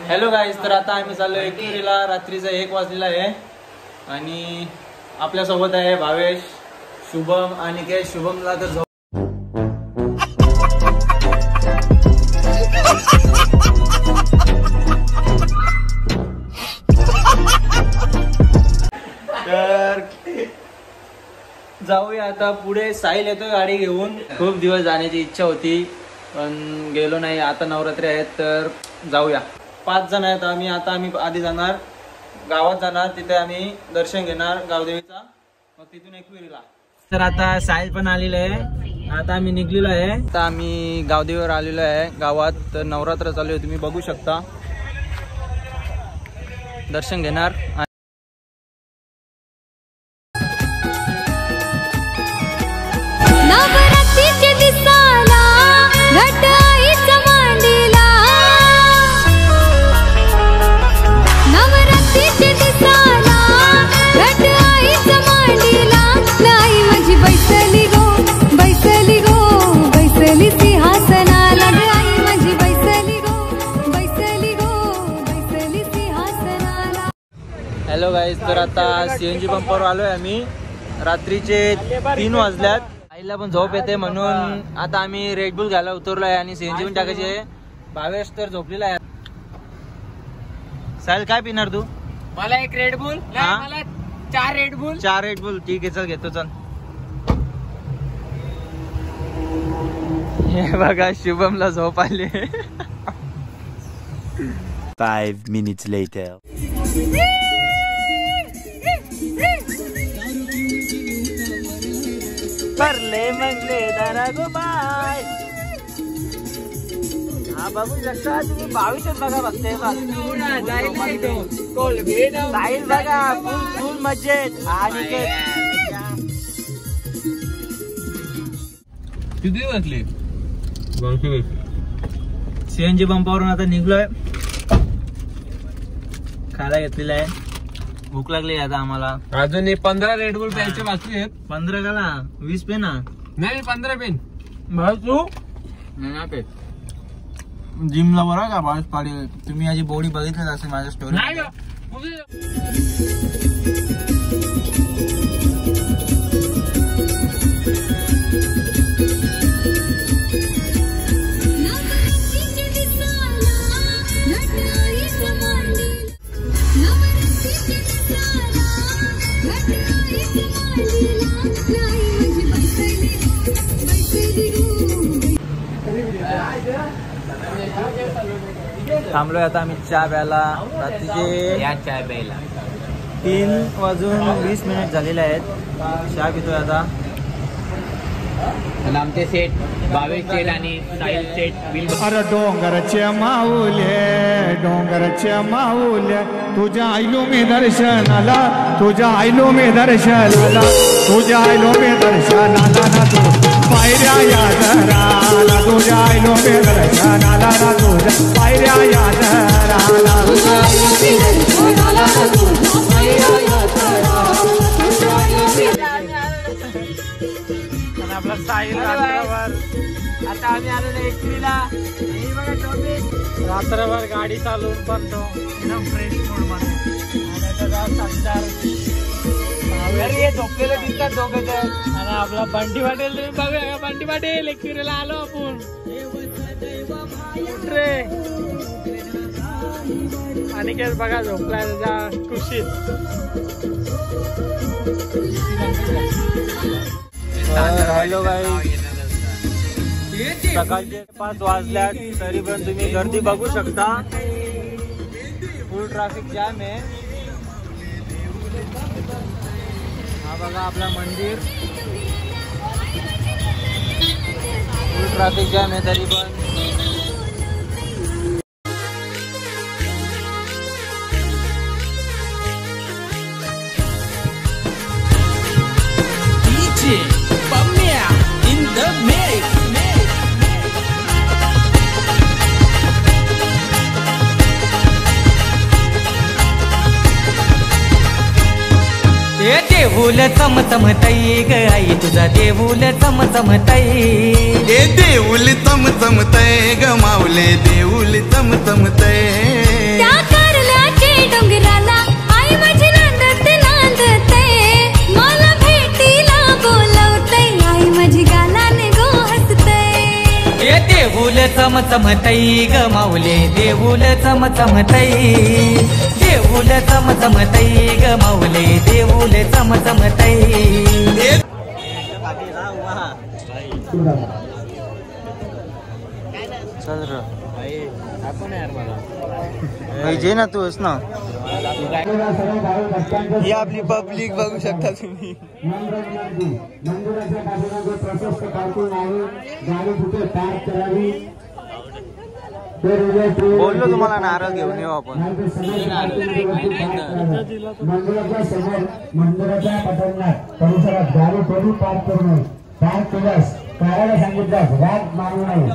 Hello guys, तर आता आम्ही चाललो एकविरीला. रात्रीचा 1 वाजलेला आहे आणि आपल्यासोबत आहे भावेश, शुभम आणि के शुभमला तर तर जाऊया आता पुढे. साहिल येतोय गाडी घेऊन. खूप दिवस जाण्याची इच्छा होती पण गेलो नाही. आता नवरात्री आहेत तर जाऊया. 5 जण आहेत आम्ही. आता आम्ही आधी जाणार गावात, जाणार तिथे आम्ही दर्शन घेणार गावदेवीचा, मग तिथून एकविरीला. तर आता साहिल पण आलेलं आहे. आता आम्ही निघलेलो आहे. आता आम्ही गावदेवीवर आलेलो आहे गावात. तर नवरात्र चालू आहे, तुम्ही बघू शकता. दर्शन घेणार. हॅलो गाईज, तर आता सीएनजी पंपावर आलोय आम्ही. रात्रीचे 3 वाजल्यात. आईला पण झोप येते म्हणून आता आम्ही रेडबुल घ्यायला उतरलो आहे आणि सीएनजी पण टाकायची आहे. भावेश तर झोपलेला आहे. साहिल काय पिणार तू? मला 1 रेडबुल. मला 4 रेडबुल. 4 रेडबुल ठीक आहे, चल घेतो. चल हे बघा, शुभमला झोप आले. 5 minutes later. परले मंगले दारा गो बाय. हा बघू शकता तुम्ही. 22 बघा, बघते साहिल बघा, फुल मजेत. आणि किती वाजले? सीएनजी पंपावरून आता निघलोय. खायला घेतलेला आहे. भूक लागली आता आम्हाला. अजून 15 रेडबुल प्यायचे बाकी आहेत. 15 का ना 20 पे ना? नाही 15 पेन. तू पे जिमला बरं का बाळूस पाडी. तुम्ही याची बॉडी बघितलीच असेल माझ्या स्टोरी. थांबलोय आता आम्ही चहा प्यायला. रात्रीचे 3:20 झालेले आहेत. चहा पितोय आता. आमचे सेट भावेश सेट आणि साहिल सेट. अरे डोंगरच्या माऊल्या, डोंगरच्या माऊल्या, तुझ्या आईलो मी दर्शनाला, तुझ्या आईलो मी दर्शनाला, तुझ्या आईलो मी दर्शनाला ना. तू पायऱ्या या जराला, तुझ्या आईलो मी दर्शनाला ना. तुझ्या पायऱ्या या जराला, तुझ्या आईलो मी दर्शनाला ना. तुझ्या पायऱ्या या जराला. आपला साहिल आता आम्ही आलो ना एकविरीला. रात्रभर गाडी चालवून पण तो एकदम फ्रेश मूड मध्ये. घरी झोपलेले दिसतात दोघं जण. आणि आपला बंटी पाटील तुम्ही बघूया. बंटी पाटील एकविरीला आलो आपण. रे आणि काय बघा झोपलाय त्याच्या खुशीत. हॅलो गाईज, सकाळचे 5 वाजल्यात तरी पण तुम्ही गर्दी बघू शकता. फुल ट्रॅफिक जॅम आहे. हा बघा आपला मंदिर. फुल ट्रॅफिक जॅम आहे तरी पण. In the mix. देऊल चमचमतई ग आई तुझा देऊल चमचमतई. देऊल चमचमतय ग माऊले देऊल चमचमतय. चमचमतई ग माऊले देऊल चमचमतई देऊल चमचमतई ग माऊले देऊल चमचमतई चल र जे ना तू ना ही आपली पब्लिक बघू शकता तुम्ही. बोललो तुम्हाला नारळ घेऊन येऊ आपण. मंदिराच्या समोर मंदिराच्या पटांगणात परिसरात गाडी कोणी पार्क करू नये. पार्क केल्यास करायला सांगितल्यास वाद मानू नये.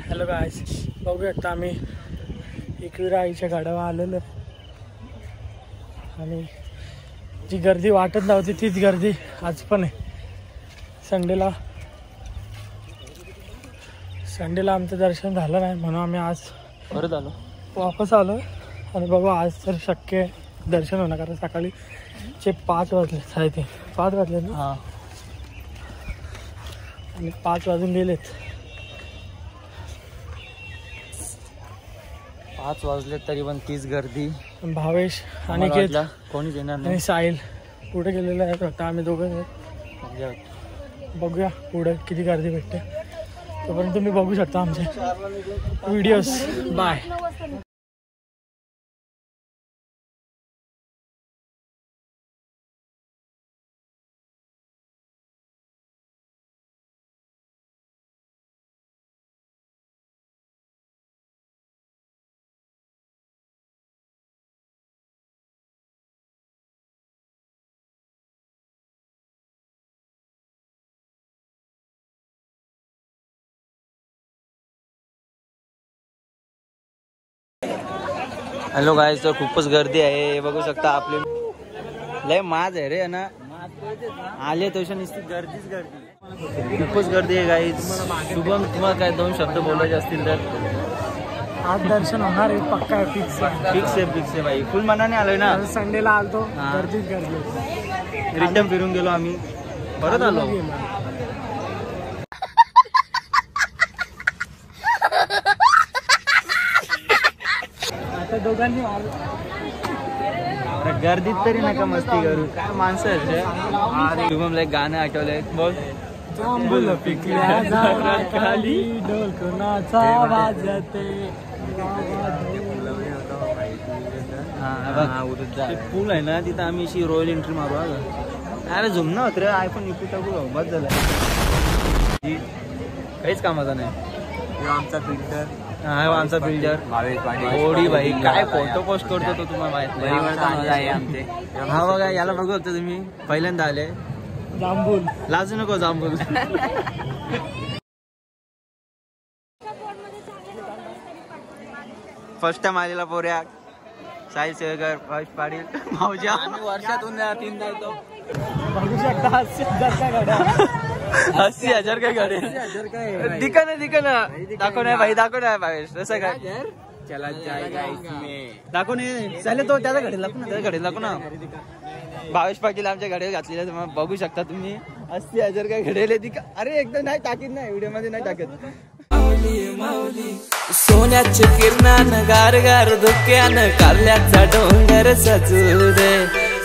हॅलो गाईस, बघू शकता आम्ही एकविरा आईच्या गाड्यावर आलेलो आणि जी गर्दी वाटत नव्हती तीच गर्दी आज पण आहे. संडेला आमचं दर्शन झालं नाही म्हणून आम्ही आज परत आलो वापस आलो आणि बघू आज तर शक्य दर्शन होणार कारण सकाळीचे 5 वाजले 5:30 5 वाजले ना. हां, आणि 5 वाजून गेलेत. 5 वाजले तरी पण तीच गर्दी. भावेश आणि कोणीच येणार नाही. आणि साहिल पुढे गेलेलं आहे फक्त आम्ही दोघं. बघूया पुढे किती गर्दी भेटते. तोपर्यंत तुम्ही बघू शकता आमचे व्हिडिओज. बाय. हॅलो गाईस, तर खूपच गर्दी आहे बघू शकता. आपले लय माज आहे रे ना. आले तशा नुसती गर्दीच गर्दी. खूपच गर्दी आहे गाईस. शुभम, तुम्हाला काय 2 शब्द बोलायचे असतील तर? आज दर्शन होणार आहे पक्का आहे. फिक्स आहे भाई. फुल मनाने आलोय ना. संडेला आलतो, गर्दीच गर्दी. रिटर्न फिरून गेलो आम्ही, परत आलो. दोघांनी गर्दीत तरी नका मस्ती करू. काय माणसं आहेत. शुभमला एक गाणं आठवलंय. बोल. जांभूल पिकल्या झाडाखाली ढोल कोणाचा वाजते. पूल आहे ना तिथं आम्ही अशी रॉयल एंट्री मारू. अरे झुमणं होत रे. आयफोन इकडे टाकू बस झालं. काहीच कामाचा नाही. आमचा बिल्डर आमचा बिल्डर ओडी भाई. काय फोटो पोस्ट करतो तो तुम्हाला माहित नाही. हा बघा, याला बघू होतं तुम्ही पहिल्यांदा आले. जांभूल लाजू नको जांभूल. फर्स्ट टाइम आलेला पोऱ्या साहिल सेवेकर, भावेश पाटील, मावजा. वर्षातून 3दा येतो. बघू शकता 80,000 गाड्या. 80,000 काय गाडी. दिका ना दाखव नाही भाई. दाखव नाही भावेश. तसं काय चला जाएगा इसमें. दाखव नाही चालेल तो. त्याच्या घडी लागू ना. त्याच्या घडी लागू ना. भावेश पाटील आमच्या घड्याला घातलेल्या तुम्हाला बघू शकता तुम्ही. 80,000 काय घडेले दिका. अरे एकदम नाही टाकीत नाही व्हिडिओ मध्ये नाही टाकत. सोन्याचे किरणानं गार गार धुक्यानं कारल्याचा डोंगर सजू दे.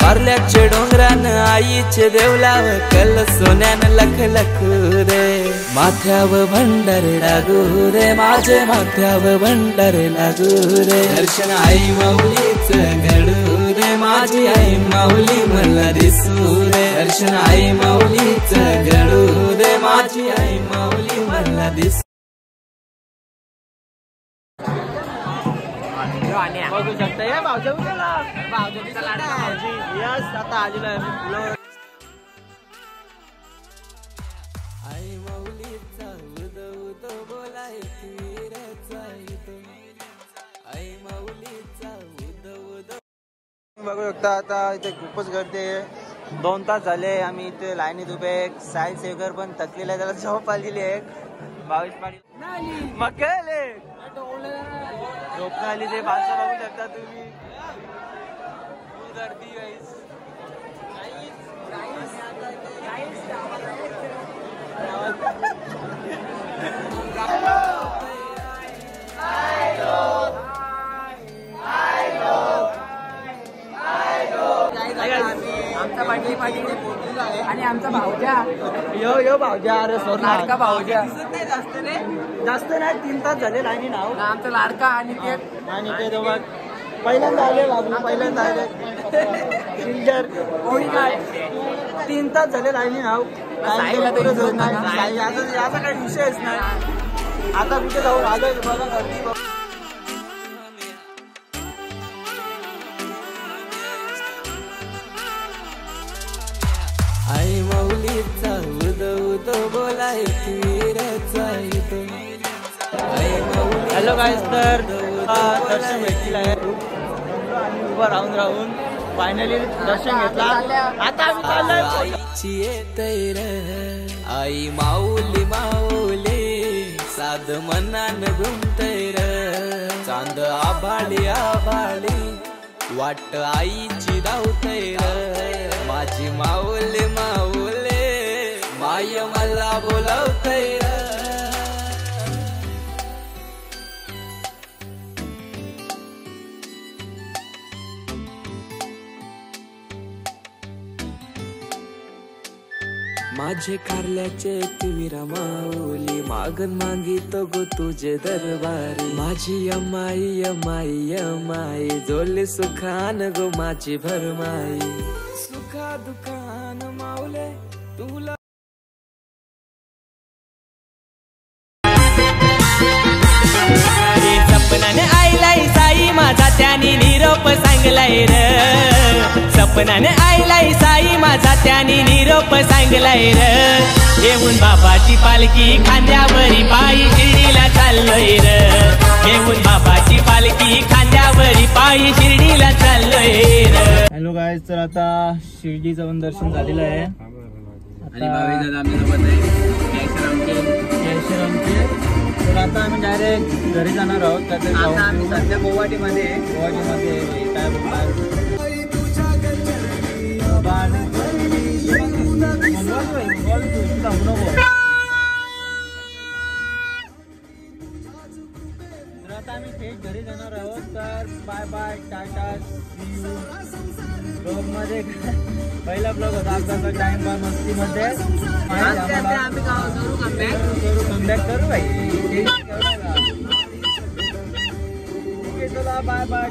कारल्याचे डोंगरानं आईचे देवलाव कल सोन्यानं लख लखू रे. माथ्यावर भंडारे लागू रे. माझे माथ्यावर भंडारे लागू रे. दर्शन आई माऊलीच घडू रे. माझी आई माऊली मला दिसू रे. दर्शन आई माऊलीच घडू रे. माझी आई माऊली मला दिसू. वाण्या बघू शकता. हे भाऊजा उद्याला भाऊजीचा लाडका भाऊजी. यस आता आलेलो आहे मी पुलावर. आई माऊलीचा उद उद बोलाय तीरचा इथं. आई माऊलीचा उद उद. बघू शकता आता इथे खूपच गर्दी आहे. 2 तास झाले आम्ही इथे लाईनीत उभे. साहिल सेवकर पण थकलेला आहे, त्याला झोप आलेली आहे. 22 पाणी मग काय झोप आली ते भाषा बघू शकता तुम्ही. फुल गर्दी गाईस. आमचा पाटील आणि आमचा भाऊजा. यो भाऊजा. अरे सोड लाडका भाऊजा. जास्त नाही 3 तास झाले लाईनी नाव. आमचा लाडका आणि ते पहिल्यांदा आले लागलो. पहिल्यांदा आले सिल्डर कोणी काय 3 तास झाले लाईनी नाव. याचा काही विषयच नाही. आता कुठे जाऊन आलोय बघा गर्दी बघ. आई माऊलीचा उद उद बोलाय तीरचा इथं. आई माऊली. हॅलो गाईस, तर दर्शन भेटलेलं आहे. आम्ही उभं राहून फायनली दर्शन घेतला. आता आम्ही चाललोय. आईची येतैर आई माऊली माऊली साध मनान गुंतैर. चांद आभाळी आभाळी वाट आईची धावतैर. माझी माऊली माऊली माय मला बोलावतैर. माझे कारल्याचे तिमिरा माऊली मागन मागितो गो तुझे दरबारी. माझी अम्माई अम्माई अम्माई जोले सुखान गो माझी भरमाई. सुखा दुखान माऊले तुला. सपनाने आईलाई साई माझा त्याने निरोप सांगलाय र. सपनाने आईलाई साई माझा त्याने निरोप सांगलाय र. येऊन बाबाची पालखी खांद्यावरी पायी शिर्डीला चाललोय र. येऊन बाबाची पालखी खांद्यावरी पायी शिर्डीला चाललोय र. हॅलो गाईज, तर आता शिर्डीचं पण दर्शन झालेलं आहे. आणि भावी दादा आमच्या सोबत आहे जयश्रीरामचे. तर आता आम्ही डायरेक्ट घरी जाणार आहोत. आता आम्ही सध्या गोवाटीमध्ये गोवाटीमध्ये काय बोलणार तर आता आम्ही थेट घरी जाणार आहोत. तर bye bye, tata, see you. Blog मध्ये पहिला ब्लॉग होता आपला टाइम बाय मस्तीमध्ये. आम्ही करू कमबॅक करू भाई. चला बाय बाय.